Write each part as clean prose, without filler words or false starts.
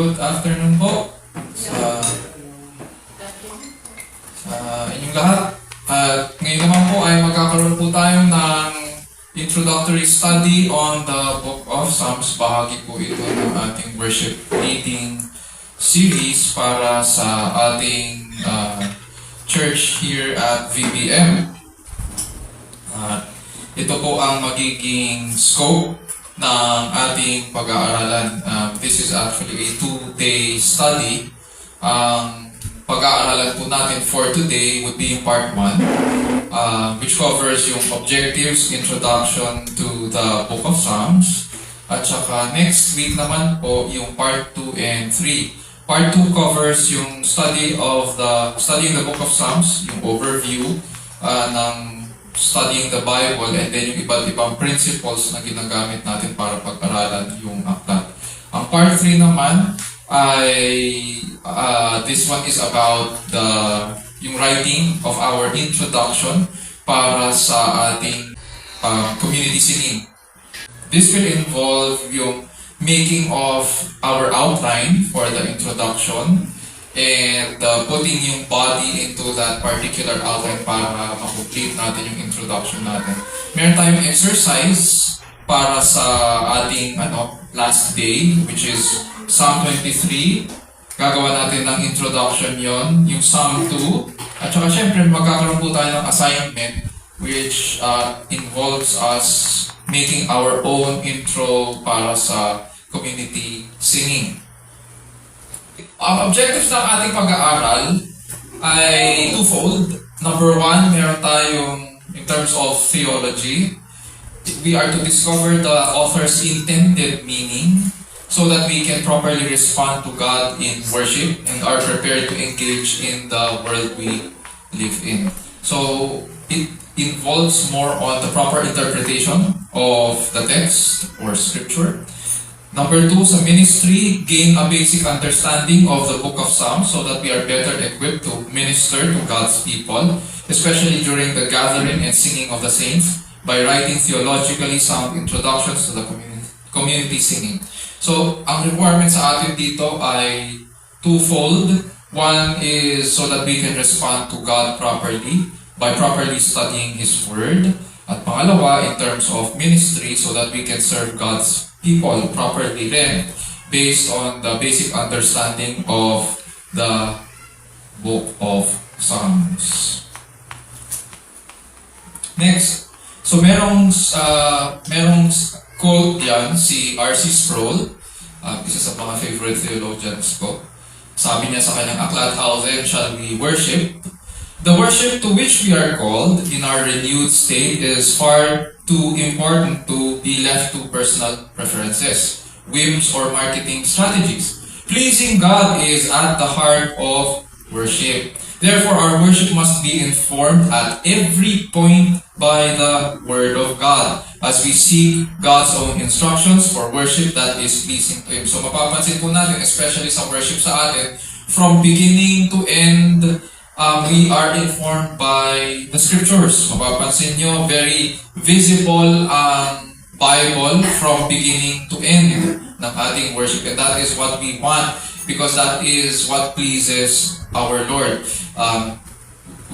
Good afternoon po sa inyong lahat. At ngayon naman po ay magkakaroon po tayo ng introductory study on the Book of Psalms. Bahagi po ito ng ating worship leading series para sa ating church here at VBM. Ito po ang magiging scope ng ating pag-aaralan. This is actually a 2-day study. Pag-aaralan po natin for today would be part 1, which covers yung objectives, introduction to the Book of Psalms. At saka next week naman po yung part 2 and 3. Part 2 covers yung studying the Book of Psalms, yung overview ng studying the Bible, and then yung iba't ibang principles na ginagamit natin para pag-aralan yung aklat. Ang part 3 naman ay this one is about yung writing of our introduction para sa ating community singing. This will involve yung making of our outline for the introduction and putting yung body into that particular outline para ma-complete natin yung introduction natin. Meron tayong exercise para sa ating last day, which is Psalm 23. Gagawa natin ng introduction yon, yung Psalm 2. At saka syempre magkakaroon po tayo ng assignment which involves us making our own intro para sa community singing. Ang objectives ng ating pag-aaral ay twofold. Number 1, meron tayong, in terms of theology, we are to discover the author's intended meaning so that we can properly respond to God in worship and are prepared to engage in the world we live in. So, it involves more on the proper interpretation of the text or scripture. Number 2, sa ministry, gain a basic understanding of the Book of Psalms so that we are better equipped to minister to God's people, especially during the gathering and singing of the saints, by writing theologically sound introductions to the community singing. So, ang requirement sa atin dito ay twofold. One is so that we can respond to God properly by properly studying His Word. At pangalawa, in terms of ministry, so that we can serve God's people properly rin, based on the basic understanding of the Book of Psalms. Next, so merong quote yan, si R.C. Sproul, isa sa mga favorite theologians ko. Sabi niya sa kanyang aklat, "How then shall we worship? The worship to which we are called in our renewed state is far too important to be left to personal preferences, whims, or marketing strategies. Pleasing God is at the heart of worship. Therefore, our worship must be informed at every point by the Word of God as we seek God's own instructions for worship that is pleasing to Him." So mapapansin po natin, especially sa worship sa atin, from beginning to end, we are informed by the scriptures. Mapapansin nyo, very visible ang Bible from beginning to end ng ating worship. And that is what we want because that is what pleases our Lord.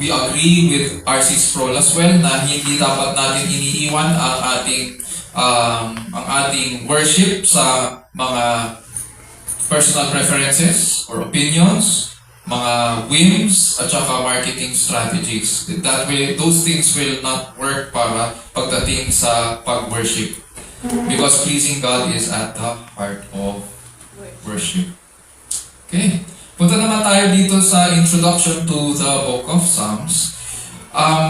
We agree with R.C. Sproul as well na hindi dapat natin iniiwan ang ating worship sa mga personal preferences or opinions, mga whims, at saka marketing strategies. That way, those things will not work para pagdating sa pag-worship. Because pleasing God is at the heart of worship. Okay. Punta naman tayo dito sa introduction to the Book of Psalms.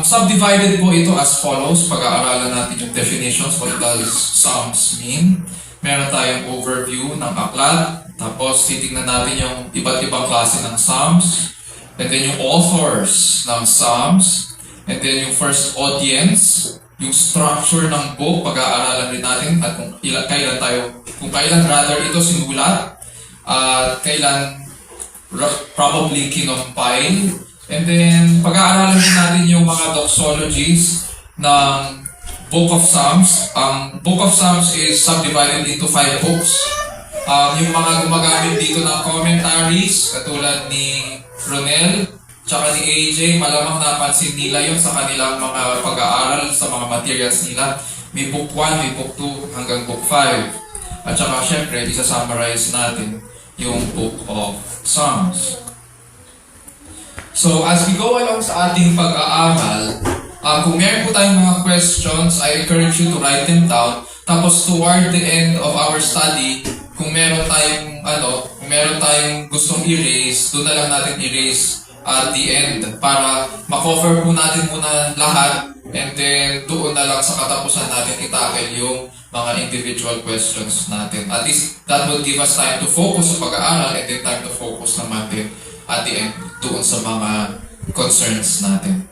Subdivided po ito as follows. Pag-aaralan natin yung definitions. What does Psalms mean? Meron tayong overview ng aklat. Tapos, titignan natin yung iba't ibang klase ng Psalms. And then yung authors ng Psalms. And then yung first audience. Yung structure ng book, pag-aaralan rin natin. At kung kailan ito sinulat. At kailan probably kinompile. And then, pag-aaralan rin natin yung mga doxologies ng Book of Psalms. Ang Book of Psalms is subdivided into 5 books. Yung mga gumagamit dito ng commentaries, katulad ni Ronel, tsaka ni AJ, malamang napansin nila yun sa kanilang mga pag-aaral sa mga materials nila. May book 1, may book 2, hanggang book 5. At saka syempre, isa-summarize natin yung book of Psalms. So, as we go along sa ating pag-aaral, kung meron po tayong mga questions, I encourage you to write them down. Tapos toward the end of our study, kung meron tayong gustong i-raise, doon na lang natin i-raise at the end para ma-cover po natin muna lahat, and then doon na lang sa katapusan natin itackle yung mga individual questions natin. At least that will give us time to focus sa pag-aaral, and then time to focus naman din at the end doon sa mga concerns natin.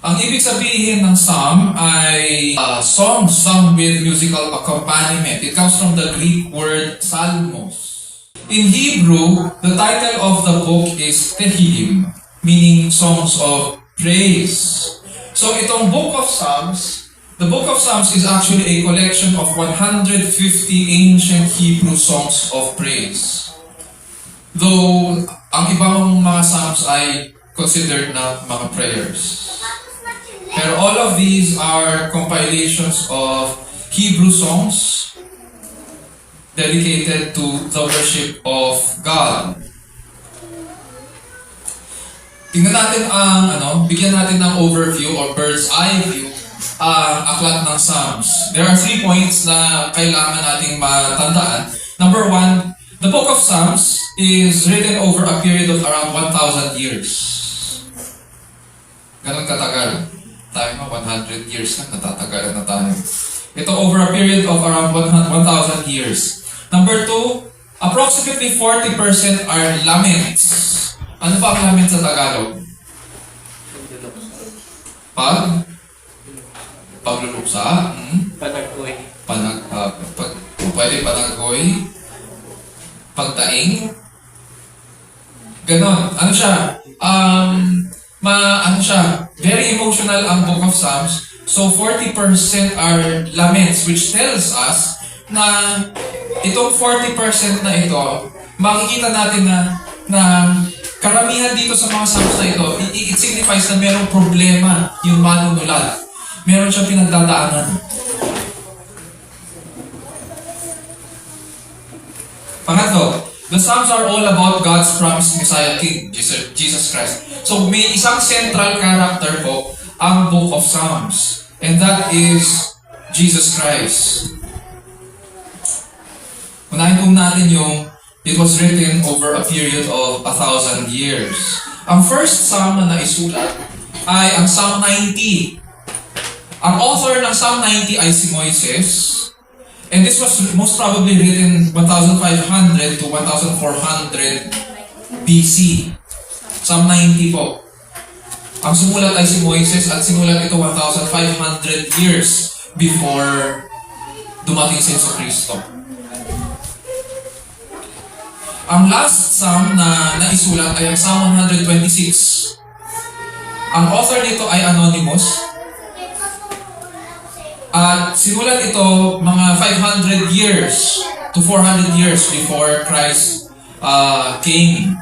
Ang ibig sabihin ng psalm ay song sung with musical accompaniment. It comes from the Greek word psalmos. In Hebrew, the title of the book is Tehillim, meaning songs of praise. So itong book of Psalms, the book of Psalms is actually a collection of 150 ancient Hebrew songs of praise. Though ang ibang mga psalms ay considered na mga prayers. Pero all of these are compilations of Hebrew songs dedicated to the worship of God. Tingnan natin bigyan natin ng overview or bird's eye view ang aklat ng Psalms. There are 3 points na kailangan nating matandaan. Number 1, the book of Psalms is written over a period of around 1,000 years. Ganon katagal. Tayo 100 years na, natatagalan na tayo. Ito over a period of around 1,000 years. Number 2, approximately 40% are laments. Ano ba ang laments sa Tagalog? Pagluluksa? Panagkoy. Pwede panagkoy? Pagtaing? Ganon. Ano siya? Very emotional ang Book of Psalms. So 40% are laments, which tells us na itong 40% na ito, makikita natin na karamihan dito sa mga Psalms na ito, it signifies na merong problema yung manunulat. Meron siyang pinagdadaanan. Pangatlo, the Psalms are all about God's promised Messiah King, Jesus Christ. So may isang central character po ang Book of Psalms. And that is Jesus Christ. Unahin po natin yung it was written over a period of 1,000 years. Ang first Psalm na naisulat ay ang Psalm 90. Ang author ng Psalm 90 ay si Moises. And this was most probably written 1,500 to 1,400 BC. Psalm 90 po. Ang sumulat ay si Moises at simulat ito 1,500 years before dumating si Jesucristo. Ang last Psalm na naisulat ay ang Psalm 126. Ang author nito ay anonymous. At simulat ito mga 500 years to 400 years before Christ came.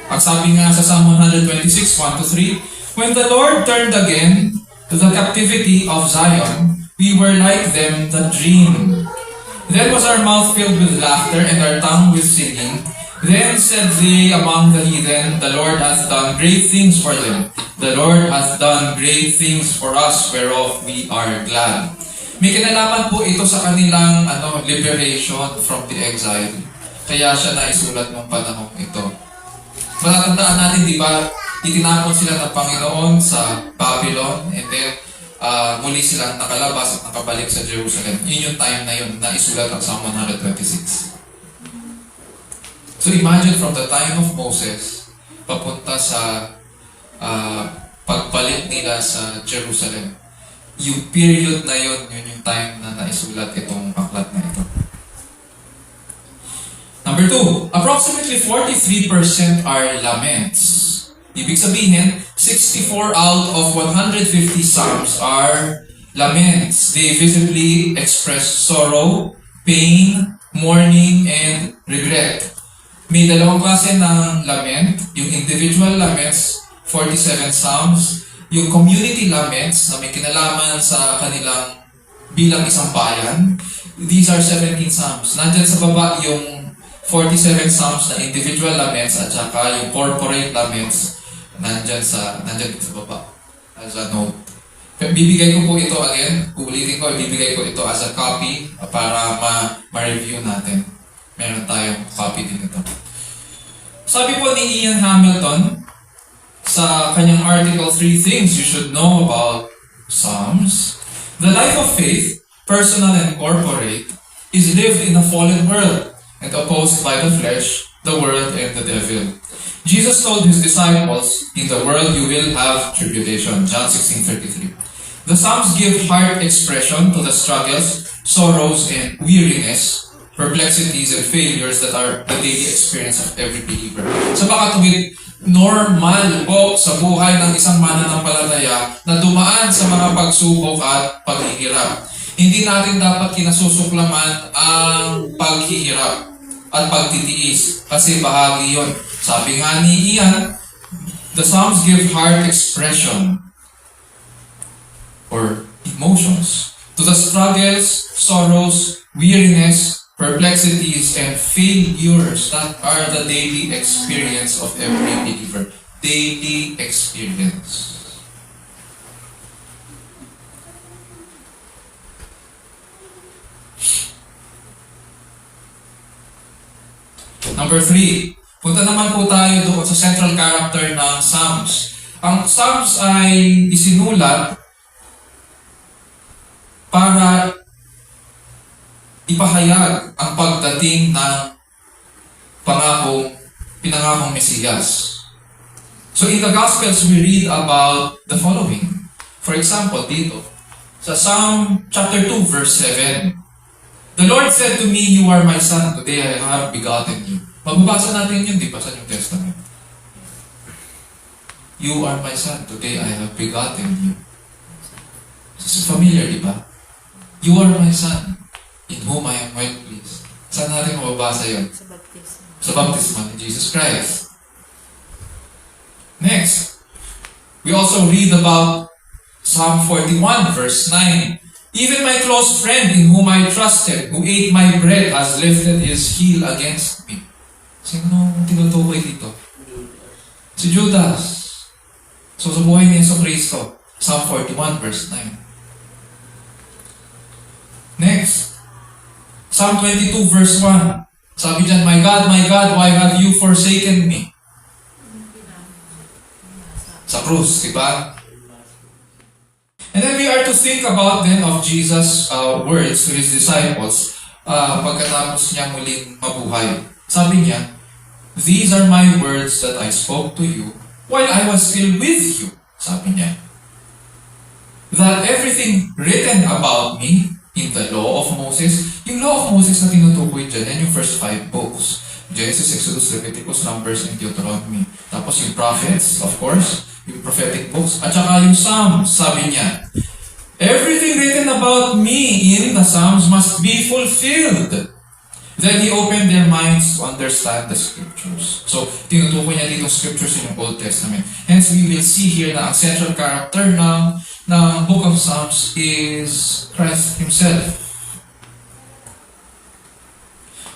Ang sabi nga sa Psalm 126, 1-3, when the Lord turned again to the captivity of Zion, we were like them that dream. Then was our mouth filled with laughter and our tongue with singing. Then said they among the heathen, the Lord hath done great things for them. The Lord hath done great things for us, whereof we are glad. May kinalaman po ito sa kanilang liberation from the exile. Kaya siya naisulat ng panahon ito. Matatandaan natin, di ba, itinapon sila ng Panginoon sa Babylon, and then muli silang nakalabas at nakabalik sa Jerusalem. Yun yung time na yun na isulat ang Psalm 126. So imagine from the time of Moses, papunta sa pagbalik nila sa Jerusalem. Yung period na yun, yun yung time na naisulat itong aklat na ito. Number 2, approximately 43% are laments. Ibig sabihin, 64 out of 150 Psalms are laments. They visibly express sorrow, pain, mourning, and regret. May dalawang klase ng lament, yung individual laments, 47 Psalms, yung community laments na may kinalaman sa kanilang bilang isang bayan. These are 17 Psalms. Nandyan sa baba yung 47 Psalms na individual laments at saka yung corporate laments nandyan dito sa baba as a note. Bibigay ko po ito again, ulitin ko, bibigay ko ito as a copy para ma-review natin. Meron tayong copy din ito. Sabi po ni Ian Hamilton sa kanyang article, 3 Things You Should Know About Psalms. The life of faith, personal and corporate, is lived in a fallen world and opposed by the flesh, the world, and the devil. Jesus told his disciples, "In the world you will have tribulation." John 16:33. The Psalms give heart expression to the struggles, sorrows, and weariness, perplexities, and failures that are the daily experience of every believer. Sa makatuwid, normal po sa buhay ng isang mananampalataya na dumaan sa mga pagsubok at paghihirap. Hindi natin dapat kinasusuklaman ang paghihirap at pagtitiis kasi bahagi yon. Sabi nga ni Ian, the Psalms give heart expression or emotions to the struggles, sorrows, weariness, perplexities, and failures that are the daily experience of every believer. Daily experience. Number 3, punta naman po tayo doon sa central character ng Psalms. Ang Psalms ay isinulat para ipahayag ang pagdating ng pinangakong Mesiyas. So in the Gospels, we read about the following. For example, dito, sa Psalm chapter 2, verse 7, "The Lord said to me, you are my son, today I have begotten you." Mababasa natin yun, di ba, sa New Testament? You are my son, today I have begotten you. It's familiar, di ba? You are my son, in whom I am well pleased. Saan natin mababasa yun? Sa baptismo. Sa baptismo ni Jesus Christ. Next, we also read about Psalm 41, verse 9. "Even my close friend in whom I trusted, who ate my bread, has lifted his heel against me." Sino tinutukoy dito? Si Judas. So sa buhay ni Yesu Cristo, Psalm 41, verse 9. Next, Psalm 22, verse 1. Sabi dyan, my God, why have you forsaken me?" Sa krus, di ba? And then we are to think about then of Jesus' words to His disciples pagkatapos niya muling mabuhay. Sabi niya, "These are my words that I spoke to you while I was still with you." Sabi niya, "That everything written about me in the law of Moses," yung law of Moses na tinutukoy dyan, yan yung first 5 books. Genesis, Exodus, Leviticus, Numbers, and Deuteronomy. Tapos yung prophets, of course, yung prophetic books, at saka yung Psalms, sabi niya, "Everything written about me in the Psalms must be fulfilled." Then He opened their minds to understand the Scriptures. So, tinutukoy niya dito Scriptures in the Old Testament. Hence, we will see here na ang central character ng Book of Psalms is Christ Himself.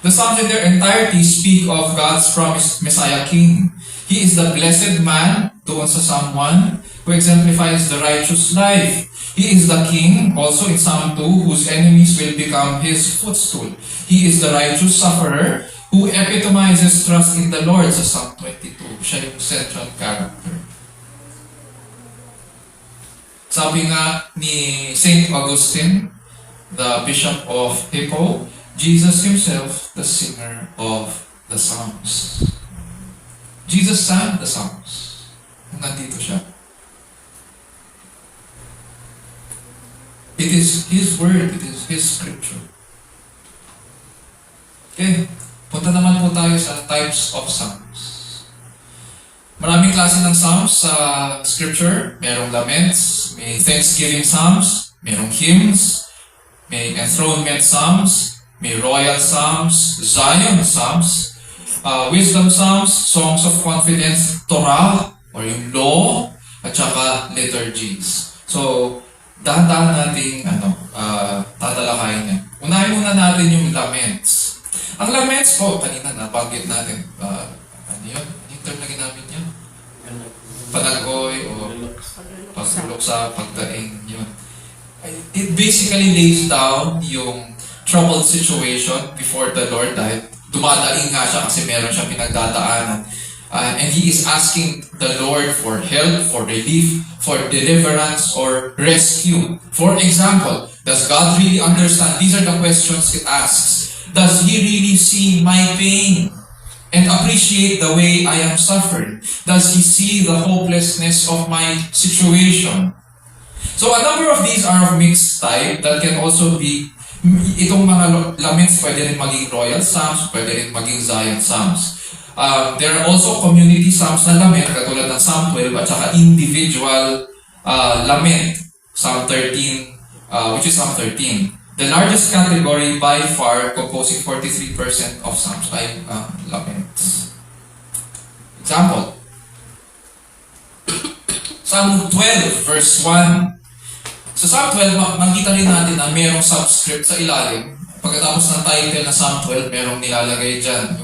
The Psalms in their entirety speak of God's promised Messiah King. He is the blessed man, doon sa Psalm 1, who exemplifies the righteous life. He is the King, also in Psalm 2, whose enemies will become His footstool. He is the righteous sufferer, who epitomizes trust in the Lord sa Psalm 22. Siya yung central character. Sabi nga ni St. Augustine, the Bishop of Hippo, Jesus Himself, the singer of the Psalms. Jesus sang the Psalms. Nandito siya. It is His word, it is His scripture. Okay, punta naman po tayo sa types of Psalms. Maraming klase ng Psalms sa scripture. Merong laments, may thanksgiving Psalms, merong hymns, may enthronement Psalms, May royal psalms, Zion psalms, wisdom psalms, songs of confidence, Torah, or yung law, at saka liturgies. So, dahan-dahan nating tatalakayin yan. Unahin muna natin yung laments. Ang laments po, kanina nabanggit natin, ano yun? Yung term na ginamit niya? Panagoy o pagluksa, pagdaing, yun. It basically lays down yung troubled situation before the Lord dahil dumadaing nga siya kasi meron siyang pinagdadaanan. And he is asking the Lord for help, for relief, for deliverance, or rescue. For example, does God really understand? These are the questions it asks. Does He really see my pain and appreciate the way I am suffering? Does He see the hopelessness of my situation? So a number of these are of mixed type that can also be, itong mga laments pwede rin maging royal psalms, pwede rin maging Zion psalms. There are also community psalms na lament, katulad ng Psalm 12, at saka individual lament, Psalm 13, which is Psalm 13. The largest category by far, composing 43% of psalms, ay laments. Example, Psalm 12, verse 1. Sa Psalm 12, makikita rin natin na mayroong subscript sa ilalim. Pagkatapos ng title na Psalm 12, mayroong nilalagay dyan,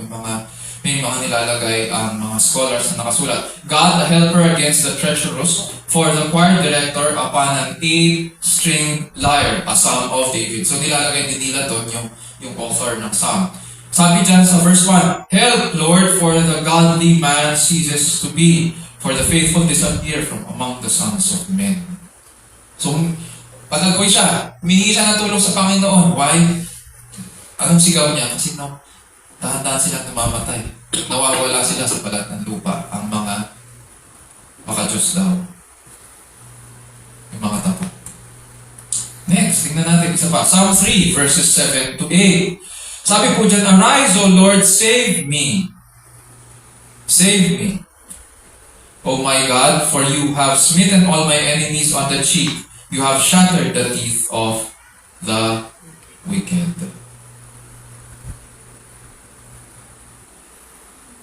may mga nilalagay ang mga scholars na nakasulat. God, a helper against the treacherous, for the choir director upon an 8-string lyre, a psalm of David. So nilalagay din nila doon yung author ng psalm. Sabi dyan sa verse 1, help, Lord, for the godly man ceases to be, for the faithful disappear from among the sons of men. So, patagoy siya. Humingi siya ng tulong sa Panginoon. Why? Anong sigaw niya? Kasi dahan-dahan silang namamatay. Nawawala sila sa balat ng lupa. Ang mga maka-Diyos daw. Yung mga tapo. Next, tingnan natin isa pa. Psalm 3, verses 7 to 8. Sabi po dyan, arise, O Lord, save me. Save me. O my God, for you have smitten all my enemies on the cheek. You have shattered the teeth of the wicked.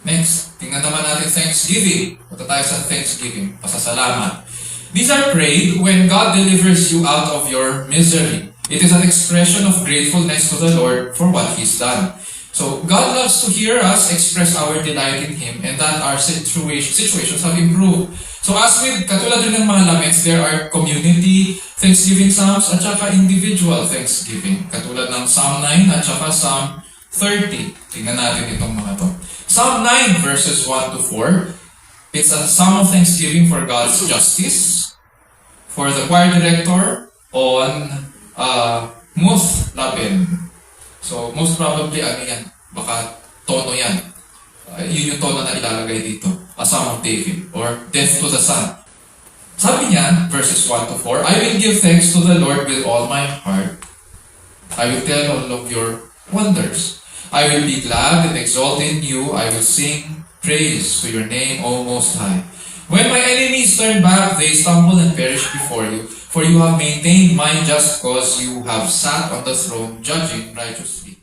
Next, tingnan naman natin Thanksgiving. Punta tayo sa Thanksgiving, pasasalamat. These are prayed when God delivers you out of your misery. It is an expression of gratefulness to the Lord for what He's done. So, God loves to hear us express our delight in Him and that our situations have improved. So, as with, katulad rin ng mga laments, there are community Thanksgiving Psalms at saka individual Thanksgiving. Katulad ng Psalm 9 at saka Psalm 30. Tingnan natin itong mga to. Psalm 9 verses 1 to 4. It's a psalm of thanksgiving for God's justice, for the choir director on Muth Labin. So, most probably, ano yan? Baka tono yan. Yun yung tono na ilalagay dito. A Psalm of David, or Death to the Son. Sabi niya, verses 1 to 4, I will give thanks to the Lord with all my heart. I will tell all of your wonders. I will be glad and exult in you. I will sing praise to your name, O Most High. When my enemies turn back, they stumble and perish before you. For you have maintained my just cause. You have sat on the throne, judging righteously.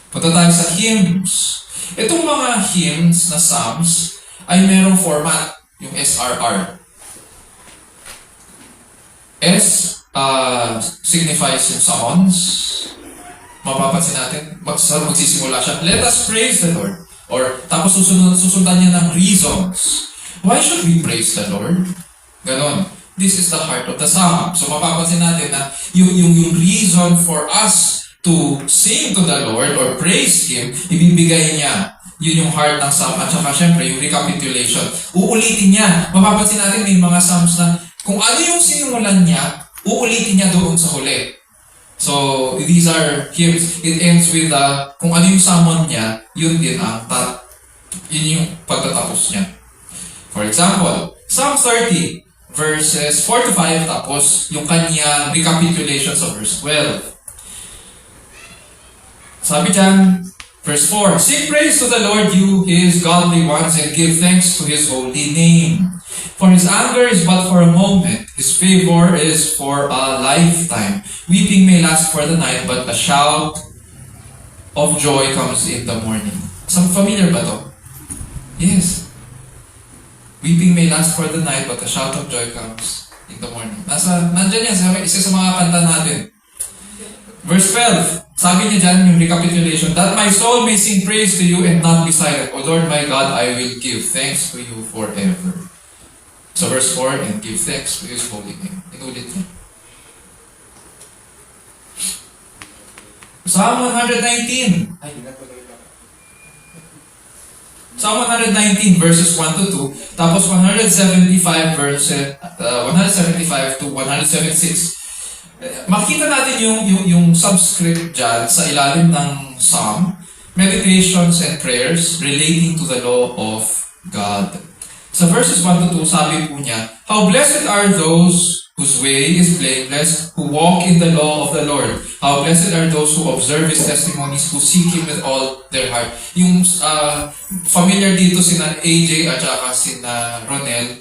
Punta tayo sa hymns. Itong mga hymns na psalms ay merong format, yung SRR. S signifies yung summons. Mapapansin natin, magsisimula siya, let us praise the Lord. Or, tapos susundan niya ng reasons. Why should we praise the Lord? Ganon. This is the heart of the psalm. So, mapapansin natin na yung reason for us to sing to the Lord or praise Him, ibibigay niya. Yun yung heart ng psalm. At saka, syempre, yung recapitulation. Uulitin niya. Mapapansin natin may mga psalms na kung ano yung sinimulan niya, uulitin niya doon sa huli. So, these are hymns. It ends with kung ano yung summon niya, yun din yun yung pagtatapos niya. For example, Psalm 30, verses 4 to 5, tapos yung kanya recapitulation sa verse 12. Sabi dyan, verse 4, sing praise to the Lord, you His godly ones, and give thanks to His holy name. For His anger is but for a moment, His favor is for a lifetime. Weeping may last for the night, but a shout of joy comes in the morning. Some familiar ba to? Yes. Weeping may last for the night, but a shout of joy comes in the morning. Nandyan yan, isa sa mga kanta natin. Verse 12, sabi niya dyan, yung recapitulation, that my soul may sing praise to you and not be silent. O Lord my God, I will give thanks to you forever. So verse 4, and give thanks to His holy name. Inulit niya. Psalm 119. Psalm 119 verses 1 to 2, tapos 175 to 176. Makikita natin yung subscript dyan sa ilalim ng Psalm, meditations and prayers relating to the law of God. Sa verses 1 to 2, sabi po niya, how blessed are those whose way is blameless, who walk in the law of the Lord. How blessed are those who observe His testimonies, who seek Him with all their heart. Yung familiar dito sina AJ at saka sina Ronel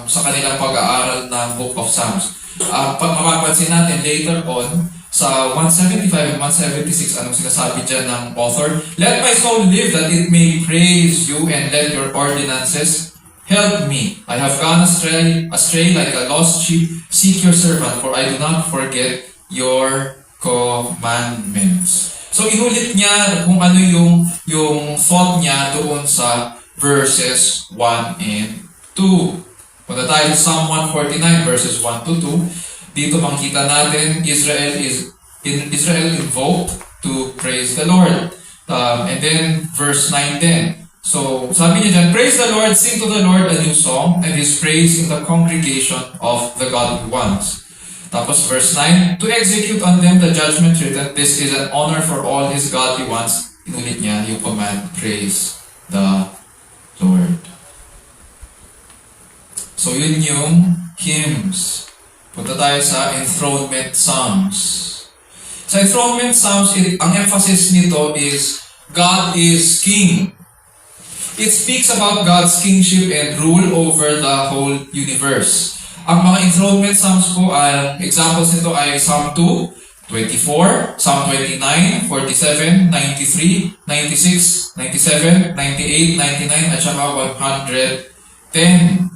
sa kanilang pag-aaral ng Book of Psalms. Mapapansin natin later on, sa 175 and 176, anong sinasabi dyan ng author? Let my soul live that it may praise you, and let your ordinances help me. I have gone astray like a lost sheep. Seek your servant, for I do not forget your commandments. So inulit niya kung ano yung thought niya doon sa verses 1 and 2. Punta tayo sa Psalm 149 verses 1 to 2. Dito makikita natin Israel invoked to praise the Lord. And then verse 9 then. So, sabi niya dyan, praise the Lord, sing to the Lord a new song, and His praise in the congregation of the godly ones. Tapos verse 9, to execute on them the judgment written, this is an honor for all His godly ones. Inulit niya yung command, praise the Lord. So, yun yung hymns. Punta tayo sa enthronement psalms. Sa enthronement psalms, ang emphasis nito is, God is King. It speaks about God's kingship and rule over the whole universe. Ang mga enthronement psalms po, examples nito ay Psalm 2, 24, Psalm 29, 47, 93, 96, 97, 98, 99, at saka 110.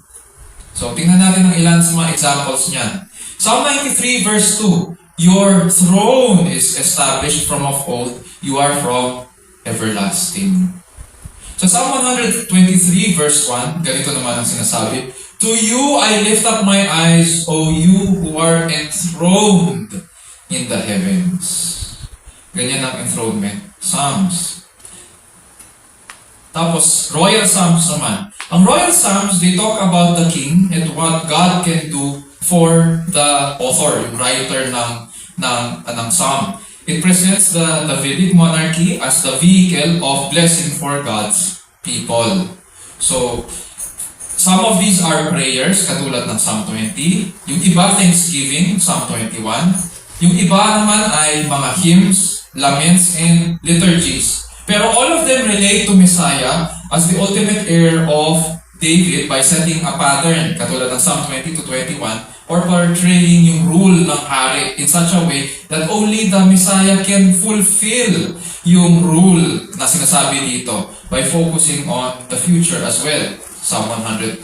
So, tingnan natin ang ilan sa mga examples niyan. Psalm 93 verse 2, your throne is established from of old, you are from everlasting. Sa Psalm 123 verse 1, ganito naman ang sinasabi, to you I lift up my eyes, O you who are enthroned in the heavens. Ganyan ang enthronement psalms. Tapos, royal psalms naman. Ang royal psalms, they talk about the king and what God can do for the author, yung writer ng psalm. It presents the Davidic monarchy as the vehicle of blessing for God's people. So, some of these are prayers, katulad ng Psalm 20. Yung iba, thanksgiving, Psalm 21. Yung iba naman ay mga hymns, laments, and liturgies. Pero all of them relate to Messiah as the ultimate heir of David by setting a pattern, katulad ng Psalm 20 to 21, or portraying yung rule ng hari in such a way that only the Messiah can fulfill yung rule na sinasabi dito by focusing on the future as well. Psalm 110.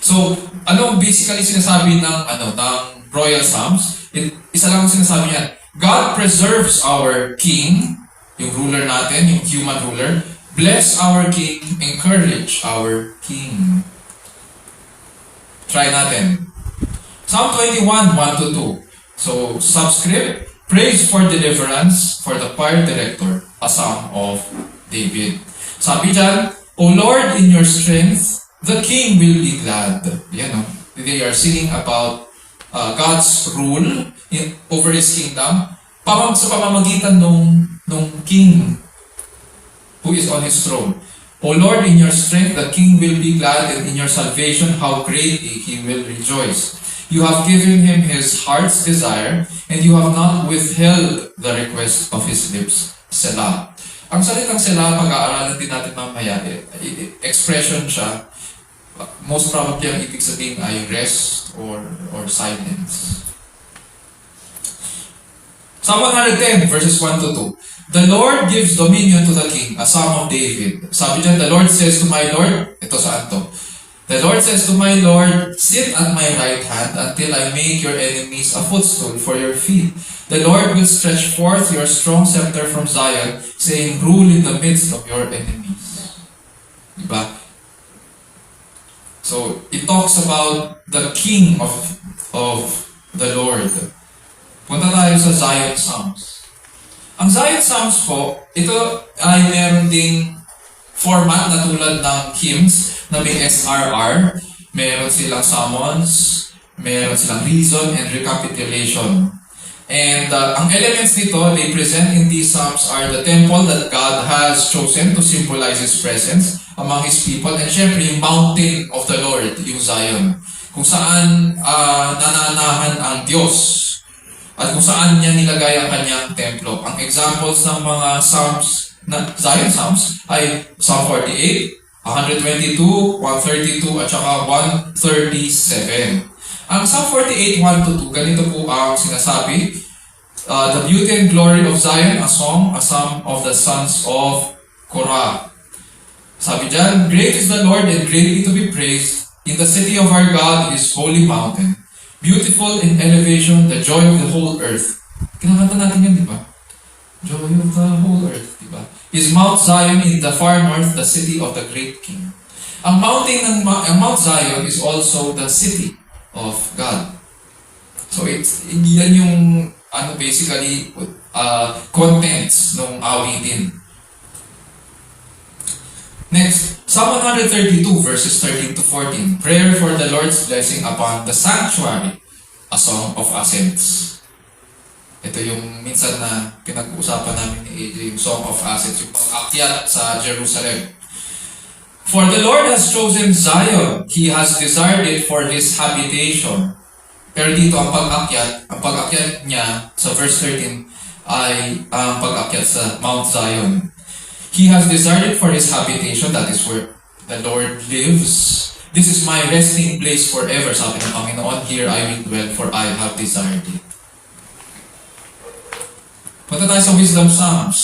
So, ano basically sinasabi ng Royal Psalms? Isa lang ang sinasabi niya, God preserves our king, yung ruler natin, yung human ruler. Bless our king, encourage our king. Try natin. Psalm 21, 1 to 2. So, subscript, praise for deliverance for the choir director, a psalm of David. Sabi dyan, O Lord, in your strength, the king will be glad. Yan, they are singing about God's rule over His kingdom sa pamamagitan nung king who is on His throne. O Lord, in your strength, the king will be glad, and in your salvation, how greatly he will rejoice. You have given him his heart's desire, and you have not withheld the request of his lips. Selah. Ang salitang Selah, pag-aaralan din natin mamaya, expression siya. Most probably, ang ibig sabihin ay rest or silence. Psalm 110, verses 1 to 2. The Lord gives dominion to the king, a psalm of David. Sabi dyan, the Lord says to my Lord, ito saan to? The Lord says to my Lord, sit at my right hand until I make your enemies a footstool for your feet. The Lord will stretch forth your strong scepter from Zion, saying, rule in the midst of your enemies. Diba? So, it talks about the king of the Lord. Punta tayo sa Zion Psalms. Ang Zion Psalms po, ito ay meron ding format na tulad ng hymns na may SRR. Meron silang summons, meron silang reason and recapitulation. And ang elements nito they present in these psalms are the temple that God has chosen to symbolize His presence among His people, and syempre yung mountain of the Lord, yung Zion, kung saan nananahan ang Diyos at kung saan niya nilagay ang kanyang templo. Ang examples ng mga psalms, na Zion Psalms, ay Psalm 48, 122, 132, at saka 137. Ang Psalm 48, 1 to 2, ganito po ang sinasabi. The beauty and glory of Zion, a song, a psalm of the sons of Korah. Sabi dyan, great is the Lord and greatly to be praised in the city of our God, His holy mountain. Beautiful in elevation, the joy of the whole earth. Kinakanta natin yan, di ba? Joy of the whole earth, di ba? Is Mount Zion in the far north, the city of the great King. Ang Mount Zion is also the city of God. So yan yung basically contents ng awitin. Next, Psalm 132 verses 13 to 14. Prayer for the Lord's blessing upon the sanctuary, a song of ascents. Ito yung minsan na pinag-uusapan namin ni AJ, yung song of ascents, yung pag-akyat sa Jerusalem. For the Lord has chosen Zion, He has desired it for His habitation. Pero dito ang pag-akyat niya sa verse 13 ay ang pag-akyat sa Mount Zion. He has desired it for His habitation, that is where the Lord lives. This is my resting place forever, sabi ng Panginoon, here I will dwell, for I have desired it. Punta tayo sa Wisdom Psalms.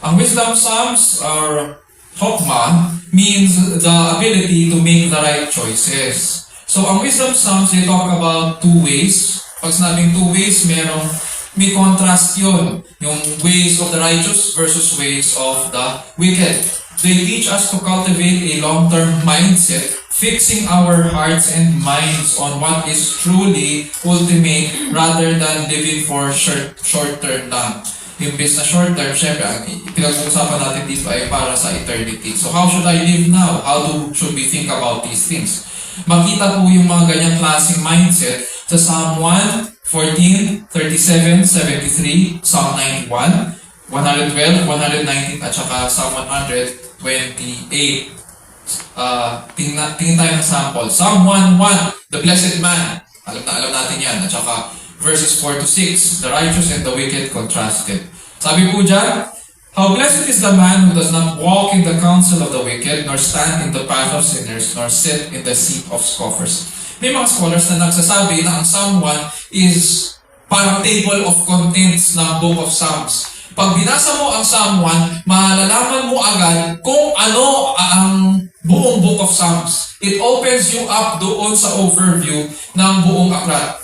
Ang Wisdom Psalms are Hokmah means the ability to make the right choices. So, ang Wisdom Psalms, they talk about two ways. Pag sinabing two ways, may contrast yun. Yung ways of the righteous versus ways of the wicked. They teach us to cultivate a long-term mindset, fixing our hearts and minds on what is truly ultimate rather than living for short-term lang. Imbes na short-term, syempre, ang pinag-uusapan natin dito ay para sa eternity. So how should I live now? Should we think about these things? Makita po yung mga ganyang klaseng mindset sa Psalm 1, 14, 37, 73, Psalm 91, 112, 119, at saka Psalm 128. Tingin tayo ng sample. Psalm 1:1, the blessed man. Alam natin yan. At saka verses 4 to 6, the righteous and the wicked contrasted. Sabi po dyan, how blessed is the man who does not walk in the counsel of the wicked, nor stand in the path of sinners, nor sit in the seat of scoffers. May mga scholars na nagsasabi na ang Psalm 1 is parang table of contents ng Book of Psalms. Pag binasa mo ang Psalm 1, malalaman mo agad kung ano ang buong Book of Psalms. It opens you up doon sa overview ng buong aklat.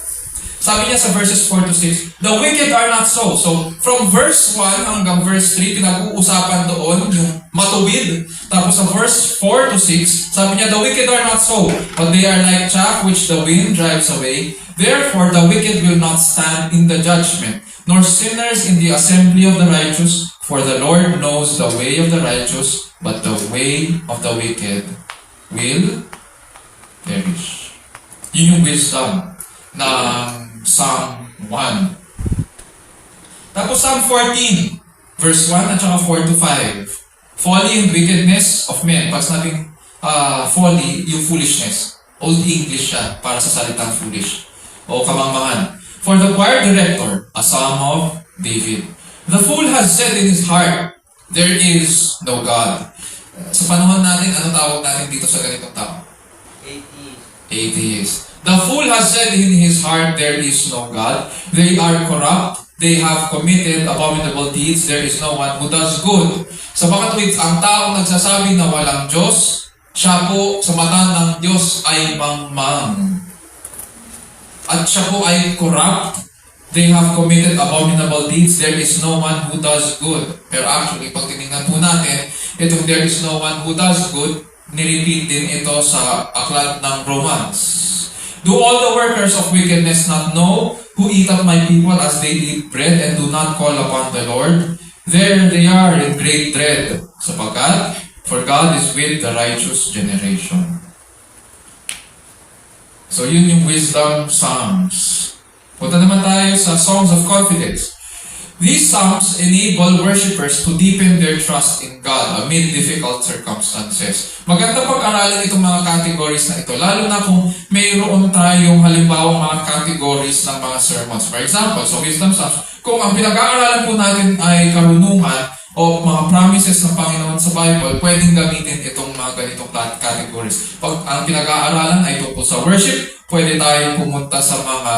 Sabi niya sa verses 4 to 6, the wicked are not so. So, from verse 1 hanggang verse 3, pinag-uusapan doon yung matuwid. Tapos sa verse 4 to 6, sabi niya, the wicked are not so, but they are like chaff which the wind drives away. Therefore, the wicked will not stand in the judgment, nor sinners in the assembly of the righteous. For the Lord knows the way of the righteous, but the way of the wicked will perish. Yun yung wisdom ng Psalm 1. Tapos Psalm 14, verse 1 at saka 4 to 5. Folly and wickedness of men. Pag sinabing folly, yung foolishness. Old English siya para sa salitang foolish. O kamangmangan. For the choir director, a psalm of David. The fool has said in his heart, there is no God. Sa panahon natin, ano tawag natin dito sa ganitong tao? Atheist. The fool has said in his heart, there is no God. They are corrupt. They have committed abominable deeds. There is no one who does good. Sapagkat ang taong nagsasabi na walang Diyos, siya po sa mata ng Diyos ay mangmang. At siya po ay corrupt. They have committed abominable deeds. There is no one who does good. Pero actually, pag tinignan po natin, itong there is no one who does good, nirepeat din ito sa aklat ng Romans. Do all the workers of wickedness not know, who eat up my people as they eat bread and do not call upon the Lord? There they are in great dread, sapagkat for God is with the righteous generation. So yun yung wisdom psalms. Punta naman tayo sa songs of confidence. These psalms enable worshipers to deepen their trust in God amid difficult circumstances. Maganda pag-aralan itong mga categories na ito, lalo na kung mayroon tayong halimbawa mga categories ng mga sermons. For example, so wisdom psalms, kung ang pinag-aaralan po natin ay karunungan o mga promises ng Panginoon sa Bible, pwedeng gamitin itong mga ganitong categories. Pag ang pinag-aaralan ay tungkol sa worship, pwede tayong pumunta sa mga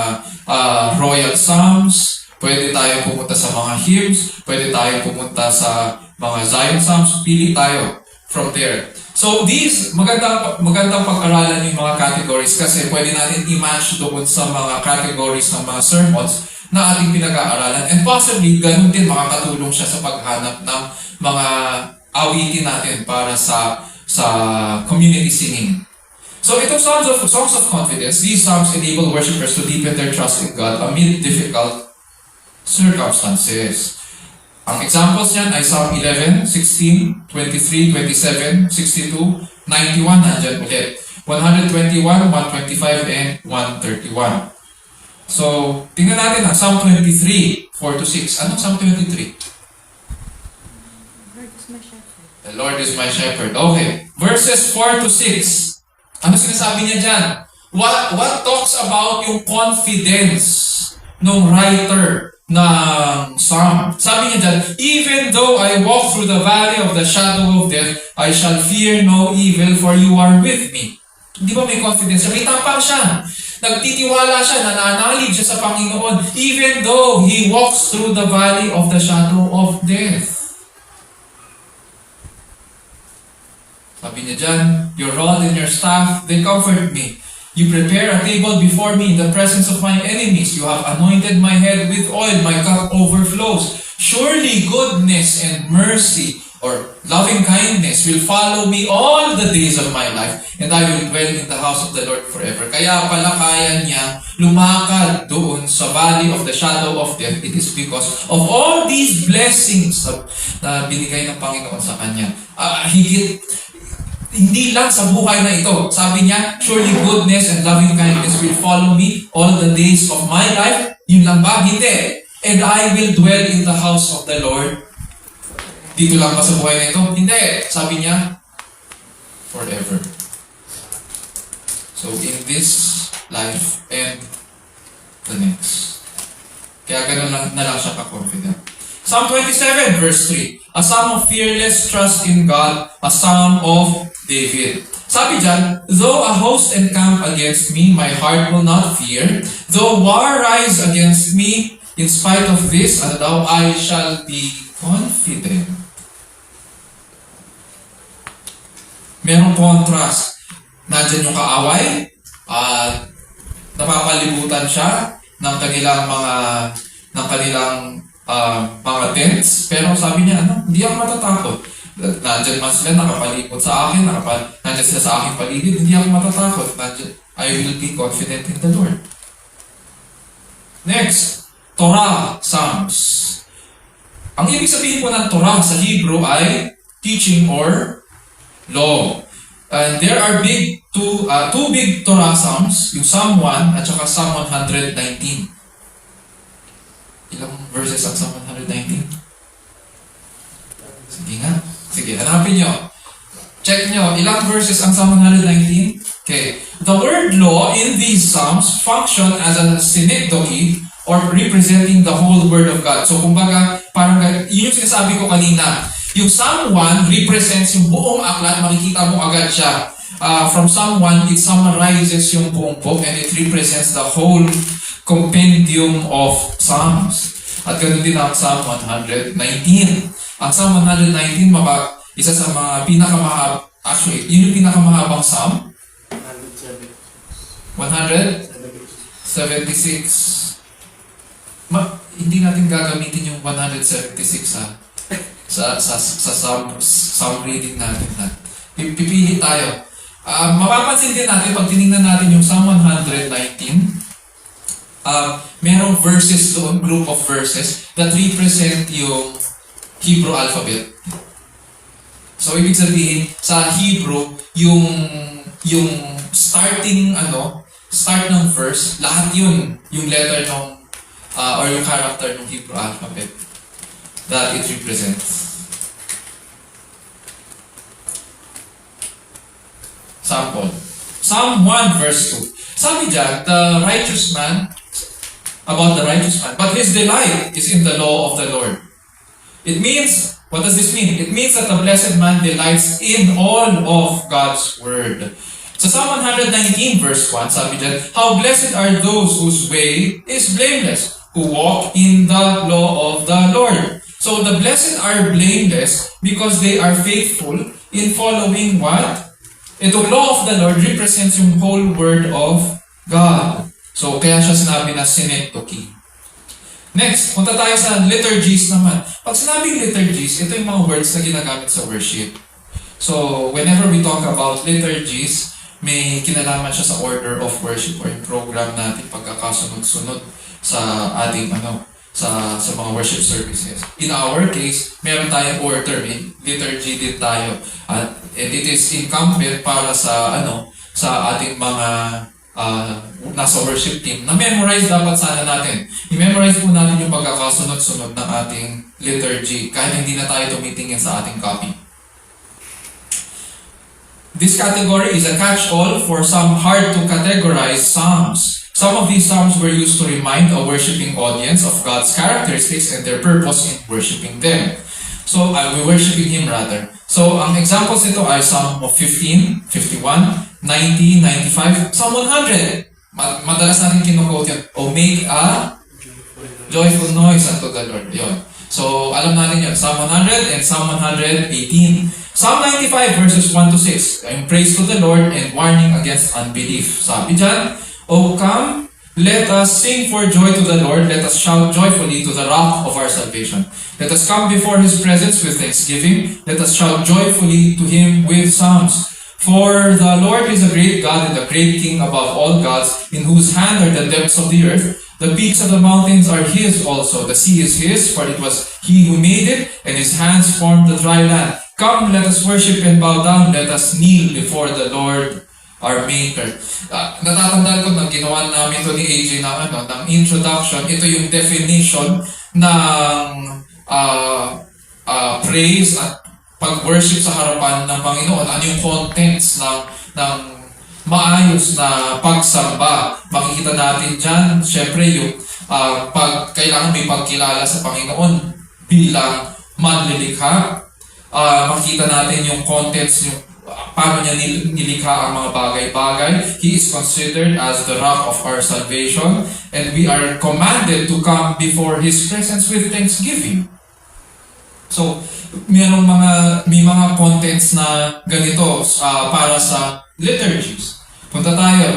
royal psalms, pwede tayong pumunta sa mga hymns, pwede tayong pumunta sa mga Zion Psalms, pili tayo from there. So these, magandang pag-aralan yung mga categories kasi pwede natin i-match doon sa mga categories ng mga sermons na ating pinag-aaralan. And possibly, ganun din makakatulong siya sa paghanap ng mga awitin natin para sa community singing. So itong songs of confidence, these psalms enable worshipers to deepen their trust in God amid difficult circumstances. Ang examples niyan ay Psalm 11, 16, 23, 27, 62, 91, nandyan ulit. 121, 125, and 131. So, tingnan natin ang Psalm 23, 4-6. Anong Psalm 23? The Lord is my shepherd. Okay. Verses 4-6. Ano sinasabi niya dyan? What talks about yung confidence ng writer ng Psalm? Sabi niya dyan, even though I walk through the valley of the shadow of death, I shall fear no evil, for you are with me. Di ba may confidence siya? May tapang siya. Nagtitiwala siya, nananalig siya sa Panginoon, even though he walks through the valley of the shadow of death. Sabi niya dyan, your rod and your staff, they comfort me. You prepare a table before me in the presence of my enemies. You have anointed my head with oil. My cup overflows. Surely goodness and mercy or loving kindness will follow me all the days of my life, and I will dwell in the house of the Lord forever. Kaya pala kaya niya lumakad doon sa valley of the shadow of death. It is because of all these blessings na binigay ng Panginoon sa kanya. Hindi lang sa buhay na ito. Sabi niya, surely goodness and loving kindness will follow me all the days of my life. Yun lang ba? Hindi. And I will dwell in the house of the Lord. Dito lang ba sa buhay na ito? Hindi. Sabi niya, forever. So in this life and the next. Kaya ganun na lang siya ka-confident. Psalm 27 verse 3. A psalm of fearless trust in God, a psalm of David. Sabi dyan, though a host encamp against me, my heart will not fear. Though war rise against me, in spite of this, and thou I shall be confident. Merong contrast. Nandyan yung kaaway, at napapalibutan siya ng kanilang mga tents. Pero sabi niya, hindi ako matatakot. Nandyan man sila nakapalipot sa akin, nandyan sila sa aking paligid, hindi ako matatakot. I will be confident in the Lord. Next, Torah Psalms. Ang ibig sabihin po ng Torah sa Hebrew ay teaching or law. And there are two big Torah Psalms, yung Psalm 1 at saka Psalm 119. Ilang verses ang Psalm 119? Sige nga. Sige, hanapin nyo. Check nyo, ilang verses ang Psalm 119? Okay. The word law in these Psalms function as a synecdoche or representing the whole Word of God. So, kumbaga, parang yun yung sinasabi ko kanina. Yung Psalm 1 represents yung buong aklat, makikita mo agad siya. from Psalm 1, it summarizes yung buong book and it represents the whole compendium of Psalms. At ganoon din ang Psalm 119. Ang Psalm 119, isa sa mga actually, yun yung pinakamahabang Psalm. 176. Hindi natin gagamitin yung 176 sa Psalm reading natin. Pipili tayo. Mapapansin din natin, pag tinignan natin yung Psalm 119, merong verses doon, group of verses, that represent yung Hebrew alphabet. So, ibig sabihin, sa Hebrew, yung start ng verse, lahat yun, yung letter ng, or yung character ng Hebrew alphabet that it represents. Sample. Psalm 1 verse 2. Sabi dyan, about the righteous man, but his delight is in the law of the Lord. It means, what does this mean? It means that the blessed man delights in all of God's word. Sa Psalm 119 verse 1, sabi dyan, how blessed are those whose way is blameless, who walk in the law of the Lord. So the blessed are blameless because they are faithful in following what? Itong law of the Lord represents yung whole word of God. So kaya siya sinabi na synecdoche. Next, punta tayo sa liturgies naman. Pag sinabing liturgies, ito yung mga words na ginagamit sa worship. So, whenever we talk about liturgies, may kinalaman siya sa order of worship or yung program natin pagkakasunod-sunod sa ating sa mga worship services. In our case, meron tayong order, may liturgy din tayo. And it is incumbent para sa ating mga nasa worship team na memorize dapat sana natin. I-memorize po natin yung pagkakasunod-sunod ng ating liturgy kahit hindi na tayo tumitingin sa ating copy. This category is a catch-all for some hard-to-categorize psalms. Some of these psalms were used to remind a worshiping audience of God's characteristics and their purpose in worshiping them. So, we're worshiping Him rather. So, ang examples nito ay Psalm 15, 51, 90, 95, Psalm 100. Madalas natin kinukote yun. O make a joyful noise unto the Lord. Yun. So, alam natin yun. Psalm 100 and Psalm 118. Psalm 95 verses 1 to 6. I'm praise to the Lord and warning against unbelief. Sabi dyan, O come, let us sing for joy to the Lord. Let us shout joyfully to the rock of our salvation. Let us come before His presence with thanksgiving. Let us shout joyfully to Him with psalms. For the Lord is a great God and a great King above all gods, in whose hand are the depths of the earth. The peaks of the mountains are His also. The sea is His, for it was He who made it, and His hands formed the dry land. Come, let us worship and bow down. Let us kneel before the Lord our Maker. Natatandaan ko nang ginawa namin ito ni AJ ng introduction. Ito yung definition ng praise at pag-worship sa harapan ng Panginoon. Ano yung contents ng maayos na pagsamba. Makikita natin dyan, syempre yung kailangan may pagkilala sa Panginoon bilang manlilikha. Makikita natin yung contents, yung paano niya nilikha ang mga bagay-bagay. He is considered as the rock of our salvation, and we are commanded to come before His presence with thanksgiving. So, may mga contents na ganito para sa liturgies. Punta tayo,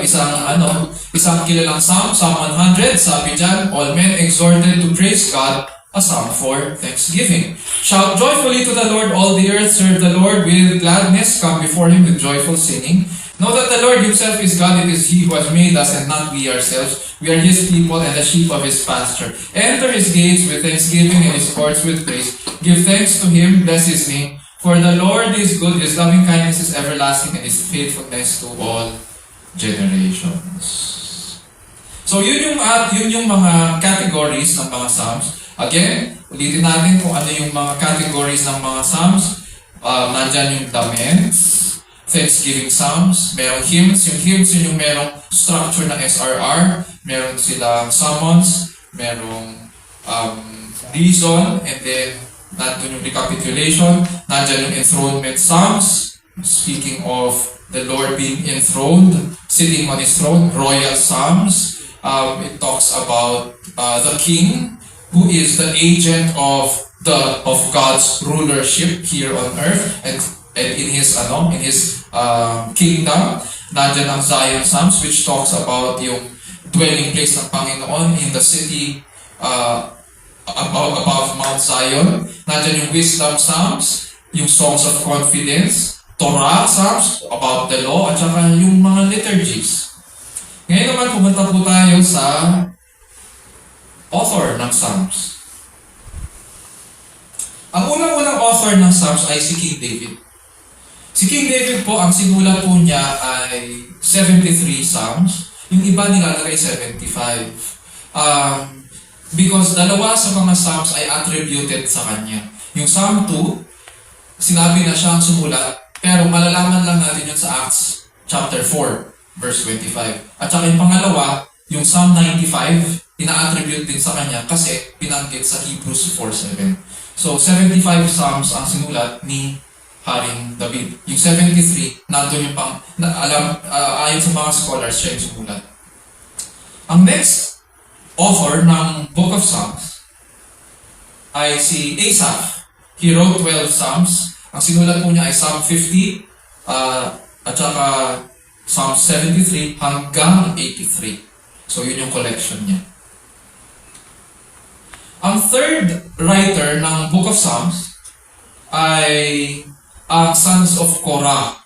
isang kilalang psalm, Psalm 100, sabi dyan, all men exhorted to praise God, a psalm for thanksgiving. Shout joyfully to the Lord, all the earth, serve the Lord with gladness, come before Him with joyful singing. Know that the Lord Himself is God, it is He who has made us and not we ourselves. We are His people and the sheep of His pasture. Enter His gates with thanksgiving and His courts with praise. Give thanks to Him, bless His name. For the Lord is good, His loving kindness is everlasting, and His faithfulness to all generations. So yun yung mga categories ng mga psalms. Again, ulitin natin kung ano yung mga categories ng mga psalms. Nandyan yung laments, thanksgiving psalms, merong hymns. Yung hymns yun yung merong structure ng SRR, meron silang summons, merong reason, and then nandun yung recapitulation, nandyan yung enthronement psalms, speaking of the Lord being enthroned, sitting on His throne, royal psalms. It talks about the king, who is the agent of God's rulership here on earth, and in His kingdom. Nandiyan ang Zion Psalms, which talks about yung dwelling place ng Panginoon in the city above Mount Zion. Nandiyan yung Wisdom Psalms, yung Songs of Confidence, Torah Psalms about the law, at saka yung mga liturgies. Ngayon naman, pumunta po tayo sa author ng Psalms. Ang unang-unang author ng Psalms ay si King David. Si King David po, ang sinulat po niya ay 73 Psalms. Yung iba nilalagay 75. Because dalawa sa mga Psalms ay attributed sa kanya. Yung Psalm 2, sinabi na siya ang sumulat, pero malalaman lang natin yun sa Acts chapter 4, verse 25. At saka yung pangalawa, yung Psalm 95, ina-attribute din sa kanya kasi pinanggit sa Hebrews 4:7. So, 75 Psalms ang sinulat ni Haring David. Yung 73, nandun yung ayon sa mga scholars, siya yung sumulat. Ang next author ng Book of Psalms ay si Asaph. He wrote 12 Psalms. Ang sinulat po niya ay Psalm 50 at saka Psalm 73 hanggang 83. So, yun yung collection niya. Ang third writer ng Book of Psalms ay ang Sons of Korah.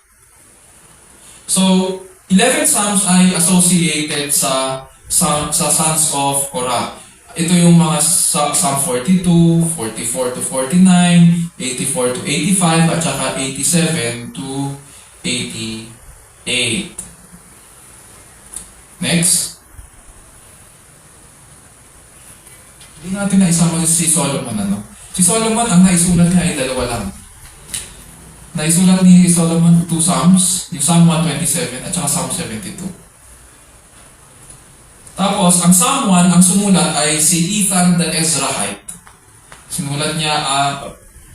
So, 11 Psalms ay associated sa Sons of Korah. Ito yung mga Psalm 42, 44 to 49, 84 to 85, at saka 87 to 88. Next. Hindi natin naisama si Solomon, ano? Si Solomon, ang naisulat niya ay dalawa lang. Naisulat ni Solomon 2 Psalms, yung Psalm 127 at saka Psalm 72. Tapos, ang Psalm 1, ang sumulat ay si Ethan the Ezrahite. Sinulat niya,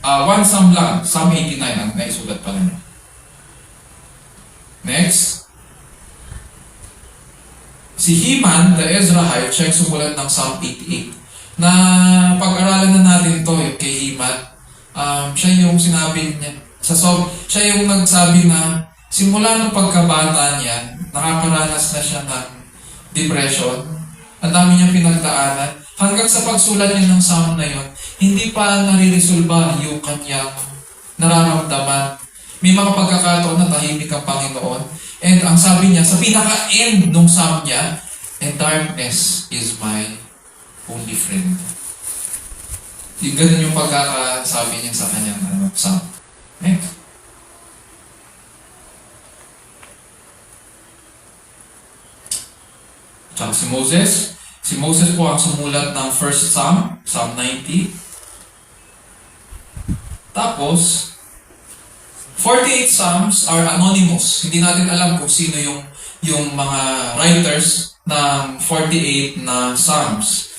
one Psalm lang, Psalm 89 ang naisulat pala niya. Next. Si Heman the Ezrahite, siya yung sumulat ng Psalm 88. Na pag-aralan na natin ito kay Heman, siya yung sinabi niya, siya yung nagsabi na simula ng pagkabata niya, nakakaranas na siya ng depression. Ang dami niyang pinagdaanan. Hanggang sa pagsulat niya ng psalm na yun, hindi pa nare-resolba yung kanyang nararamdaman. May mga pagkakataon na tahimik ang Panginoon. And ang sabi niya, sa pinaka-end ng psalm niya, and darkness is my only friend. Yung ganun yung pagkakasabi niya sa kanyang psalm. Next. Tsaka si Moses. Si Moses po ang sumulat ng first Psalm, Psalm 90. Tapos, 48 Psalms are anonymous. Hindi natin alam kung sino yung mga writers ng 48 na Psalms.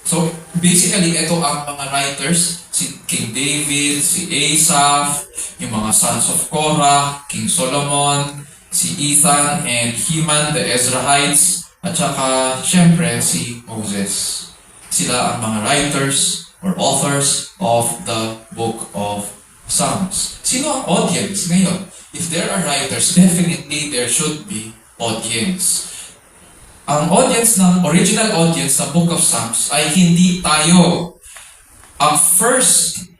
So, basically, ito ang mga writers, si King David, si Asaph, yung mga Sons of Korah, King Solomon, si Ethan and Heman, the Ezrahites, at saka, syempre, si Moses. Sila ang mga writers or authors of the Book of Psalms. Sino ang audience ngayon? If there are writers, definitely there should be audience. Ang audience ng original audience sa Book of Psalms ay hindi tayo. Ang first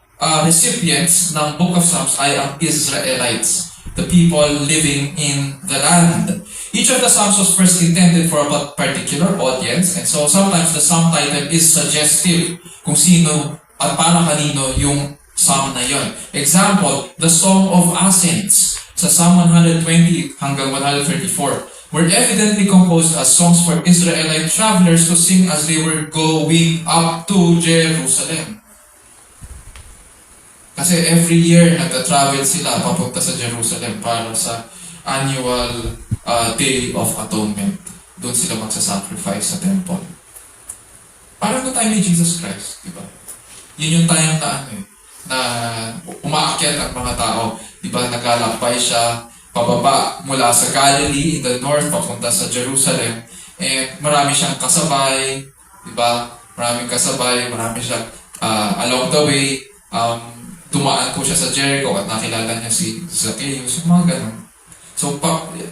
recipients ng Book of Psalms ay ang Israelites, the people living in the land. Each of the Psalms was first intended for a particular audience, and so sometimes the Psalm title is suggestive kung sino at para kanino yung Psalm na yon. Example, the Song of Ascents sa Psalm 120 hanggang 134 were evidently composed as songs for Israelite travelers to sing as they were going up to Jerusalem. Kasi every year, nagta-travel sila papunta sa Jerusalem para sa annual Day of Atonement. Doon sila magsasacrifice sa temple. Parang na tayo ni Jesus Christ, di ba? Yun yung tayong na umaakyat ang mga tao. Di ba? Naglalakbay siya pababa mula sa Galilee in the north papunta sa Jerusalem. And marami siyang kasabay, di ba? Maraming kasabay, marami siyang along the way. Dumaan po siya sa Jericho at nakilala niya si Zacchaeus, mga ganun. So,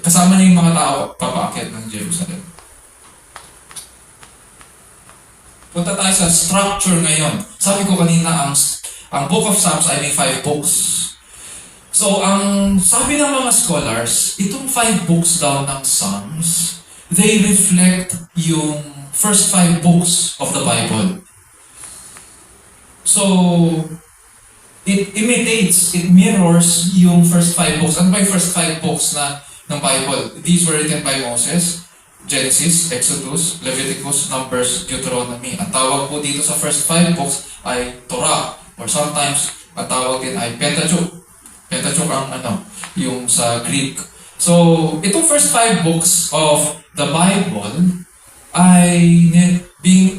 kasama niya yung mga tao papaakyat ng Jerusalem. Punta tayo sa structure ngayon. Sabi ko kanina, ang Book of Psalms ay may 5 books. So, ang sabi ng mga scholars, itong 5 books daw ng Psalms, they reflect yung first 5 books of the Bible. So, it imitates, it mirrors yung first 5 books. Ano ba yung first 5 books ng Bible? These were written by Moses, Genesis, Exodus, Leviticus, Numbers, Deuteronomy. Ang tawag po dito sa first 5 books ay Torah, or sometimes ang tawag din ay Pentateuch. Pentateuch ang yung sa Greek. So, itong first 5 books of the Bible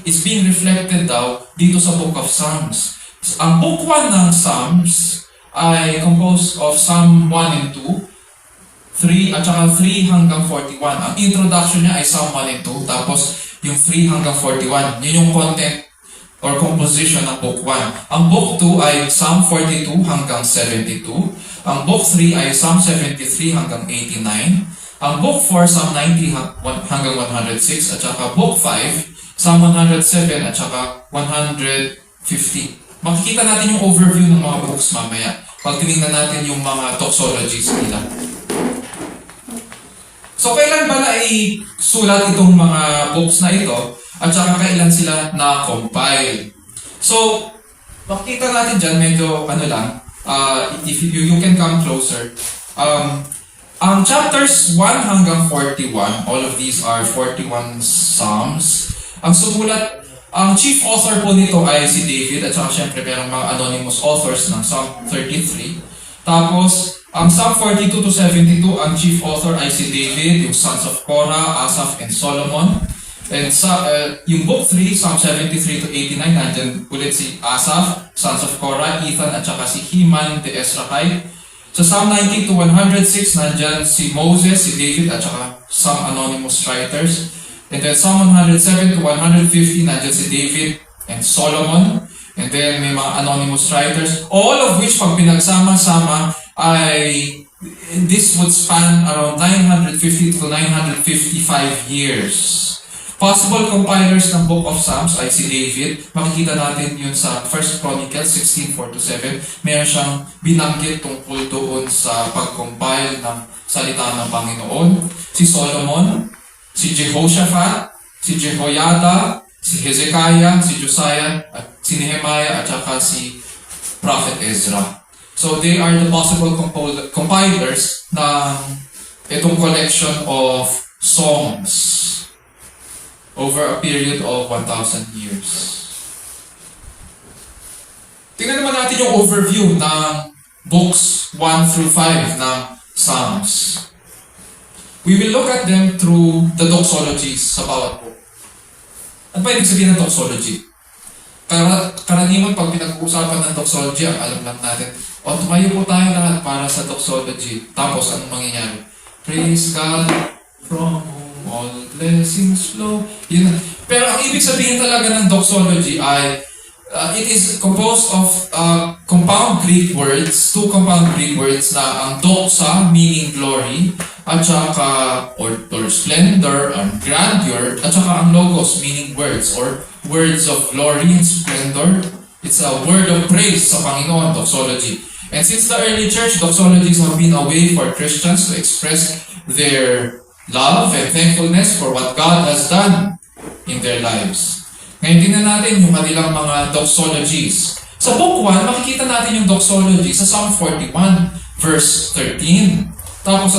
is being reflected daw dito sa Book of Psalms. Ang Book 1 ng Psalms ay composed of Psalm 1 and 2, 3 at saka 3 hanggang 41. Ang introduction niya ay Psalm 1 and 2, tapos yung 3 hanggang 41. Yun yung content or composition ng Book 1. Ang Book 2 ay Psalm 42 hanggang 72. Ang Book 3 ay Psalm 73 hanggang 89. Ang Book 4, Psalm 90 hanggang 106. At saka Book 5, Psalm 107 at saka 150. Makikita natin yung overview ng mga books mamaya pag tinignan natin yung mga doxologies nila. So, kailan ba sulat itong mga books na ito at saka kailan sila na-compile? So, makikita natin dyan, medyo if you can come closer. Ang chapters 1 hanggang 41, all of these are 41 Psalms. Ang chief author po nito ay si David at saka syempre merong mga anonymous authors ng Psalm 33. Tapos, ang Psalm 42 to 72, ang chief author ay si David, yung sons of Korah, Asaph, and Solomon. And yung Book 3, Psalm 73 to 89, nandyan ulit si Asaph, sons of Korah, Ethan, at saka si Heman, the Ezrahite. Sa Psalm 90 to 106, nandyan si Moses, si David, at saka some anonymous writers. And then Psalm 107 to 150, nandyan si David and Solomon. And then may mga anonymous writers. All of which, pag pinagsama-sama, this would span around 950 to 955 years. Possible compilers ng Book of Psalms ay si David. Makikita natin yun sa 1 Chronicles 16:4-7. Meron siyang binanggit tungkol doon sa pag-compile ng salita ng Panginoon. Si Solomon, si Jehoshaphat, si Jehoiada, si Hezekiah, si Josiah, at si Nehemiah, at saka si Prophet Ezra. So they are the possible compilers ng itong collection of songs over a period of 1,000 years. Tingnan naman natin yung overview ng books 1 through 5 ng Psalms. We will look at them through the doxologies sa bawat book. Ano ba ibig sabihin ng doxology? Karaniwan pag pinag-uusapan ng doxology, ang alam lang natin, tumayo po tayo lahat para sa doxology. Tapos, anong mangyayari? Praise God from whom all blessings flow. Yun. Pero ang ibig sabihin talaga ng doxology ay it is composed of compound Greek words, two compound Greek words na ang doxa, meaning glory, at saka, or splendor, or grandeur, at saka ang logos, meaning words, or words of glory and splendor. It's a word of praise sa Panginoon, doxology. And since the early church, doxologies have been a way for Christians to express their love and thankfulness for what God has done in their lives. Ngayon, tingnan natin yung kanilang mga doxologies. Sa Book 1, makikita natin yung doxology sa Psalm 41, verse 13. Tapos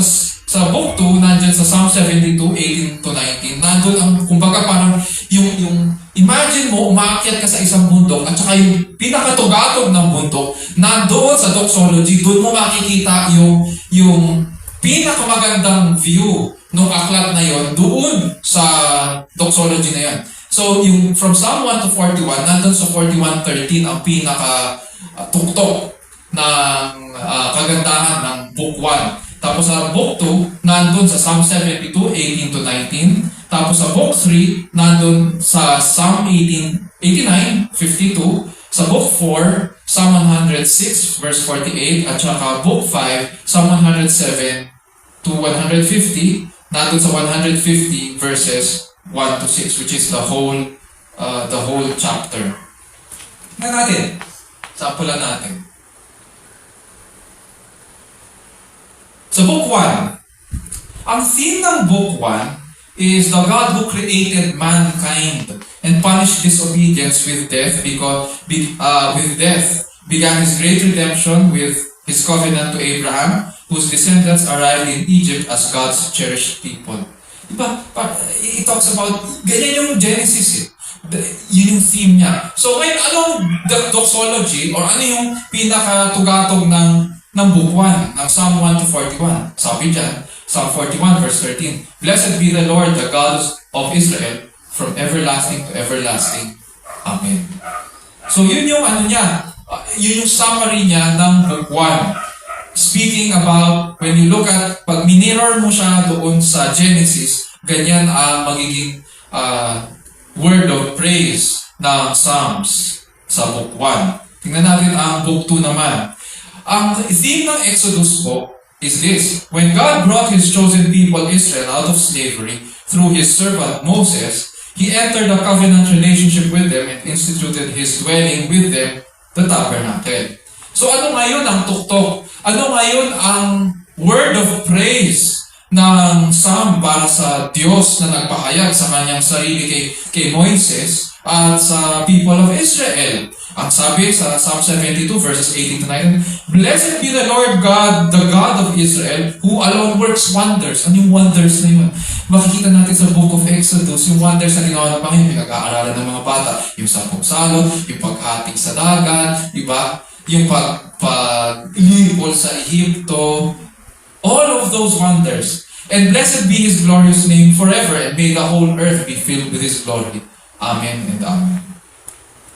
sa Book 2, nandyan sa Psalm 72, 18 to 19, nandun ang, kumbaga parang yung imagine mo, umaakyat ka sa isang bundok at saka yung pinakatugatog ng bundok, nandoon sa doxology, doon mo makikita yung pinakamagandang view ng aklat na yon doon sa doxology na yon. So, yung from Psalm 1 to 41, nandun sa 41:13 ang pinaka-tuktok ng kagandahan ng Book 1. Tapos sa Book 2, nandun sa Psalm 72, 18 to 19. Tapos sa Book 3, nandun sa Psalm 89, 52. Sa Book 4, Psalm 106, verse 48. At saka Book 5, Psalm 107 to 150. Nandun sa 150 verses 1 to 6, which is the whole chapter. Tingnan natin. Sampulan natin. Sa Book 1, ang theme ng Book 1 is the God who created mankind and punished disobedience with death because with death began his great redemption with his covenant to Abraham, whose descendants arrived in Egypt as God's cherished people. Diba? It talks about, ganyan yung Genesis eh. Yun yung theme niya. So ngayon, anong doxology or ano yung pinakatugatog ng Book 1, ng Psalm 1 to 41? Sabi dyan, Psalm 41 verse 13, Blessed be the Lord, the God of Israel, from everlasting to everlasting. Amen. So yun yung ano niya, yun yung summary niya ng Book 1. Speaking about, when you look at, pag minirror mo siya doon sa Genesis, ganyan ang magiging word of praise ng Psalms sa Book 1. Tingnan natin ang Book 2 naman. Ang theme ng Exodus po is this: when God brought His chosen people Israel out of slavery through His servant Moses, He entered a covenant relationship with them and instituted His dwelling with them, the tabernacle. So ano ngayon ang tuktok? Ano ngayon ang word of praise ng Psalm para sa Diyos na nagpahayag sa kanyang sarili kay Moises at sa people of Israel? Ang sabi sa Psalm 72 verses 18 to 19, Blessed be the Lord God, the God of Israel, who alone works wonders. Ano yung wonders na yun? Makikita natin sa Book of Exodus, yung wonders na ginawa ng Panginoon, pinag-aaralan ng mga bata, yung sampung salot, yung paghatik sa dagat, diba? Yung pag-lipol sa Egypto, all of those wonders. And blessed be His glorious name forever, and may the whole earth be filled with His glory. Amen and amen.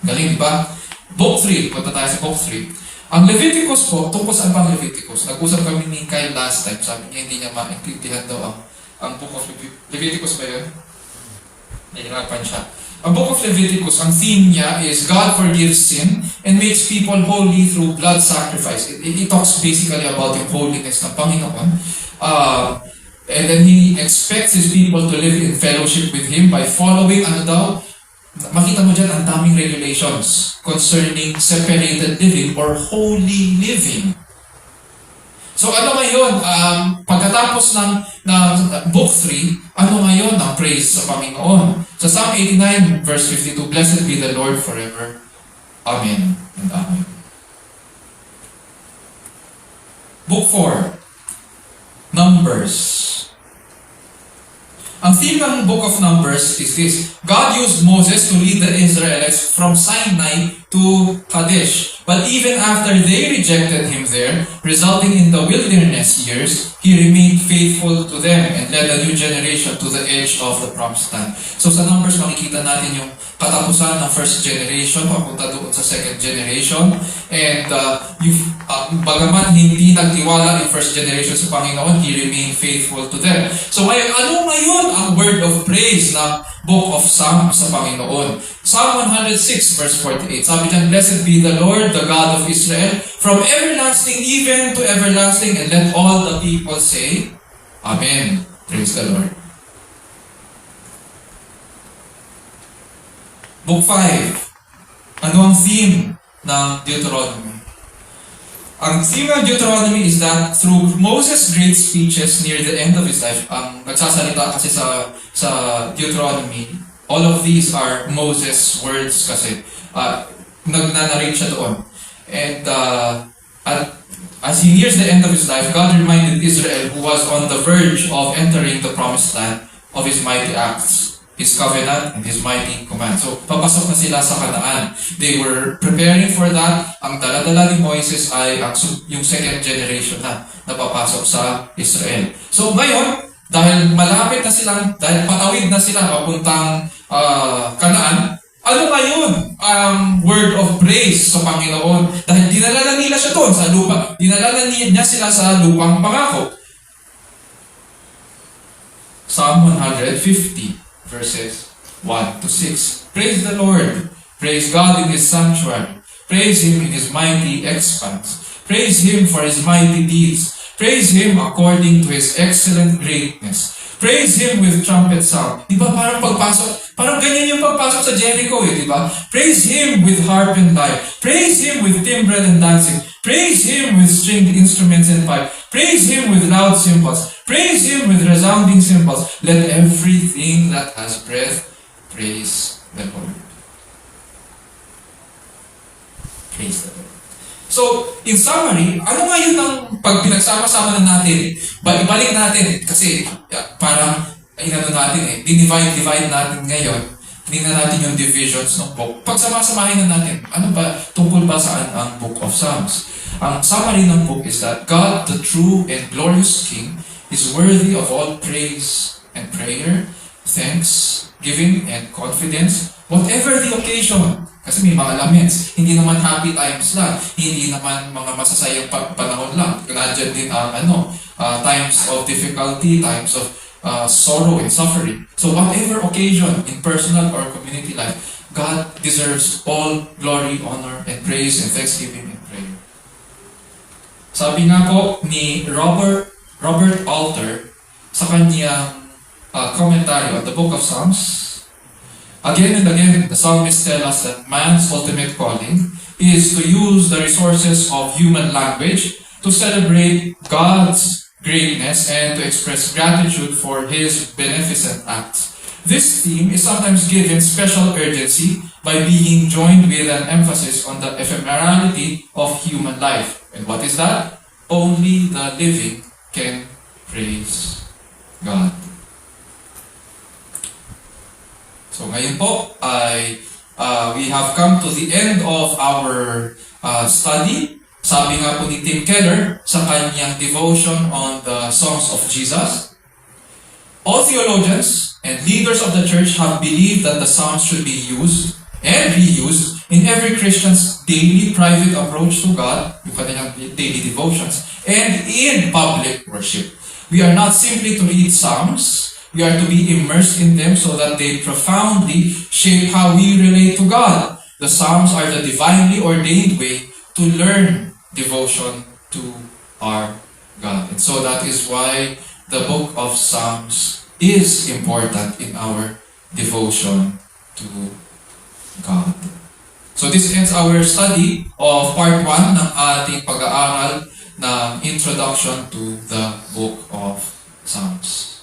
Galing, diba? Book 3, punta tayo sa Book 3. Ang Leviticus po, tungkol sa bang Leviticus? Nag-usap kami ni Kyle last time, sabi niya hindi niya maintindihan daw ang Book of Leviticus ba yun? Nahirapan siya. Ang Book of Leviticus, ang theme niya is God forgives sin and makes people holy through blood sacrifice. It talks basically about yung holiness ng Panginoon. And then He expects His people to live in fellowship with Him by following, ano daw? Makita mo dyan ang daming regulations concerning separated living or holy living. So ano ngayon, pagkatapos ng Book 3, ano ngayon ang praise sa Panginoon? Sa Psalm 89 verse 52, Blessed be the Lord forever. Amen and amen. Book 4, Numbers. Ang theme ng Book of Numbers is this: God used Moses to lead the Israelites from Sinai to Kadesh. But even after they rejected Him there, resulting in the wilderness years, He remained faithful to them and led a new generation to the edge of the promised land. So sa Numbers, makikita natin yung katapusan ng first generation, papunta doon sa second generation. And bagaman hindi nagtiwala yung first generation sa Panginoon, He remained faithful to them. So ngayon, ano ngayon ang word of praise ng Book of Psalms sa Panginoon? Psalm 106 verse 48. Sabi dyan, Blessed be the Lord, the God of Israel, from everlasting even to everlasting, and let all the people say, Amen. Praise the Lord. Book 5. Ano ang theme ng Deuteronomy? Ang theme ng Deuteronomy is that through Moses' great speeches near the end of his life, ang nagsasalita kasi sa Deuteronomy, all of these are Moses' words kasi nagnanarrate siya doon. And as he nears the end of his life, God reminded Israel, who was on the verge of entering the promised land, of His mighty acts, His covenant, and His mighty command. So, papasok na sila sa Kanaan. They were preparing for that. Ang dala-dala ni Moises ay yung second generation na napapasok sa Israel. So, ngayon, dahil malapit na silang, dahil patawid na sila papuntang Kanaan, ano ngayon ang word of praise sa Panginoon? Dahil dinala na nila siya doon sa lupa. Dinala na niya sila sa lupang pangako. Psalm 150, verses 1 to 6. Praise the Lord. Praise God in His sanctuary. Praise Him in His mighty expanse. Praise Him for His mighty deeds. Praise Him according to His excellent greatness. Praise Him with trumpet sound. Di ba parang pagpasok, parang ganyan yung pagpasok sa Jericho di ba? Praise Him with harp and lyre. Praise Him with timbrel and dancing. Praise Him with stringed instruments and pipe. Praise Him with loud cymbals. Praise Him with resounding cymbals. Let everything that has breath praise the Lord. Praise the Lord. So, in summary, ano nga yun ang pag pinagsama-sama na natin? Ibalik natin kasi parang inano natin divide natin ngayon. Tingnan natin yung divisions ng book. Pagsama-samahin na natin, ano ba, tungkol ba saan ang Book of Psalms? Ang summary ng book is that God, the true and glorious King, is worthy of all praise and prayer, thanks, giving, and confidence, whatever the occasion. Kasi may mga laments. Hindi naman happy times lang. Hindi naman mga masasayang panahon lang. Nandiyan din ang times of difficulty, times of sorrow and suffering. So whatever occasion in personal or community life, God deserves all glory, honor, and praise, and thanksgiving and prayer. Sabi nga po ni Robert Alter sa kanyang commentary on the Book of Psalms, again and again, the psalmists tell us that man's ultimate calling is to use the resources of human language to celebrate God's greatness and to express gratitude for His beneficent acts. This theme is sometimes given special urgency by being joined with an emphasis on the ephemerality of human life. And what is that? Only the living can praise God. So ngayon po ay we have come to the end of our study. Sabi nga po ni Tim Keller sa kanyang devotion on the songs of Jesus, all theologians and leaders of the church have believed that the Psalms should be used and reused in every Christian's daily private approach to God, yung kanilang daily devotions, and in public worship. We are not simply to read Psalms, we are to be immersed in them so that they profoundly shape how we relate to God. The Psalms are the divinely ordained way to learn devotion to our God. And so that is why the book of Psalms is important in our devotion to God. So this ends our study of part 1 ng ating pag-aaral ng Introduction to the Book of Psalms.